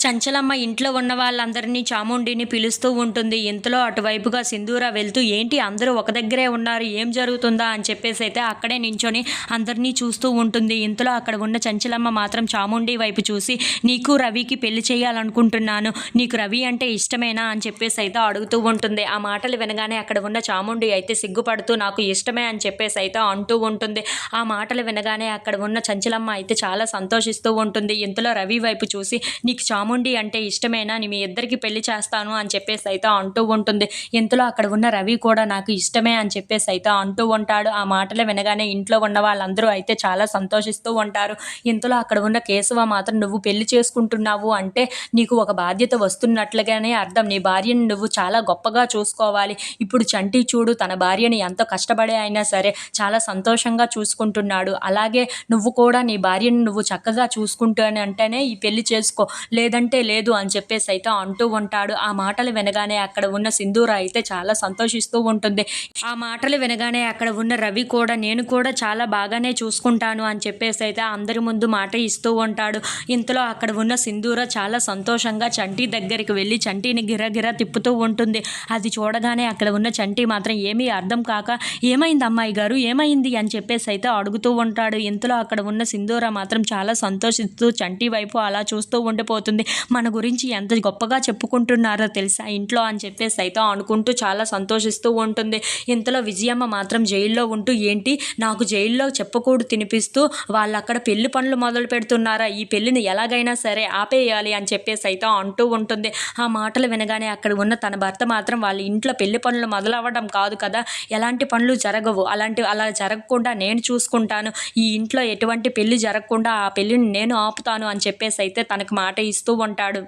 చంచలమ్మ ఇంట్లో ఉన్న వాళ్ళందరినీ చాముండిని పిలుస్తూ ఉంటుంది. ఇంతలో అటువైపుగా సింధూర వెళ్తూ ఏంటి అందరూ ఒక దగ్గరే ఉన్నారు, ఏం జరుగుతుందా అని చెప్పేసి అయితే అక్కడే నించొని అందరినీ చూస్తూ ఉంటుంది. ఇంతలో అక్కడ ఉన్న చంచలమ్మ మాత్రం చాముండి వైపు చూసి నీకు రవికి పెళ్లి చేయాలనుకుంటున్నాను, నీకు రవి అంటే ఇష్టమేనా అని చెప్పేసి అయితే అడుగుతూ ఉంటుంది. ఆ మాటలు వినగానే అక్కడ ఉన్న చాముండి అయితే సిగ్గుపడుతూ నాకు ఇష్టమే అని చెప్పేసి అయితే అంటూ ఉంటుంది. ఆ మాటలు వినగానే అక్కడ ఉన్న చంచలమ్మ అయితే చాలా సంతోషిస్తూ ఉంటుంది. ఇంతలో రవి వైపు చూసి నీకు చాముండి అంటే ఇష్టమేనా, మీ ఇద్దరికి పెళ్లి చేస్తాను అని చెప్పేసి అయితే అంటూ ఉంటుంది. ఇంతలో అక్కడ ఉన్న రవి కూడా నాకు ఇష్టమే అని చెప్పేసి అయితే అంటూ ఉంటాడు. ఆ మాటలు వినగానే ఇంట్లో ఉన్న వాళ్ళందరూ అయితే చాలా సంతోషిస్తూ ఉంటారు. ఇంతలో అక్కడ ఉన్న కేశవ మాత్రం నువ్వు పెళ్లి చేసుకుంటున్నావు అంటే నీకు ఒక బాధ్యత వస్తున్నట్లుగానే అర్థం, నీ భార్యను నువ్వు చాలా గొప్పగా చూసుకోవాలి. ఇప్పుడు చంటి చూడు తన భార్యని ఎంతో కష్టపడి అయినా సరే చాలా సంతోషంగా చూసుకుంటున్నాడు, అలాగే నువ్వు కూడా నీ భార్యను నువ్వు చక్కగా చూసుకుంటాను అంటేనే ఈ పెళ్లి చేసుకో, లేదంటే లేదు అని చెప్పేసి అయితే అంటూ ఉంటాడు. ఆ మాటలు వినగానే అక్కడ ఉన్న సింధూర అయితే చాలా సంతోషిస్తూ ఉంటుంది. ఆ మాటలు వినగానే అక్కడ ఉన్న రవి కూడా నేను కూడా చాలా బాగానే చూసుకుంటాను అని చెప్పేసి అయితే అందరి ముందు మాట ఇస్తూ ఉంటాడు. ఇంతలో అక్కడ ఉన్న సింధూర చాలా సంతోషంగా చంటి దగ్గరికి వెళ్ళి చంటిని గిరగిరా తిప్పుతూ ఉంటుంది. అది చూడగానే అక్కడ ఉన్న చంటి మాత్రం ఏమీ అర్థం కాక ఏమైంది అమ్మాయి గారు, ఏమైంది అని చెప్పేసి అయితే అడుగుతూ ఉంటాడు. ఇంతలో అక్కడ ఉన్న సింధూర మాత్రం చాలా సంతోషిస్తూ చంటి వైపు అలా చూస్తూ ఉండిపోతుంది. మన గురించి ఎంత గొప్పగా చెప్పుకుంటున్నారో తెలుసా ఇంట్లో అని చెప్పేసి అయితే అనుకుంటూ చాలా సంతోషిస్తూ ఉంటుంది. ఇంతలో విజయమ్మ మాత్రం జైల్లో ఉంటూ ఏంటి నాకు జైల్లో చెప్పకూడదు తినిపిస్తూ వాళ్ళు అక్కడ పెళ్లి పనులు మొదలు పెడుతున్నారా, ఈ పెళ్లిని ఎలాగైనా సరే ఆపేయాలి అని చెప్పేసి అయితే అంటూ ఉంటుంది. ఆ మాటలు వినగానే అక్కడ ఉన్న తన భర్త మాత్రం వాళ్ళ ఇంట్లో పెళ్లి పనులు మొదలవ్వడం కాదు కదా, ఎలాంటి పనులు జరగవు, అలా జరగకుండా నేను చూసుకుంటాను, ఈ ఇంట్లో ఎటువంటి పెళ్లి జరగకుండా ఆ పెళ్లిని నేను ఆపుతాను అని చెప్పేసి అయితే తనకు మాట ఇస్తూ ఉంటాడు.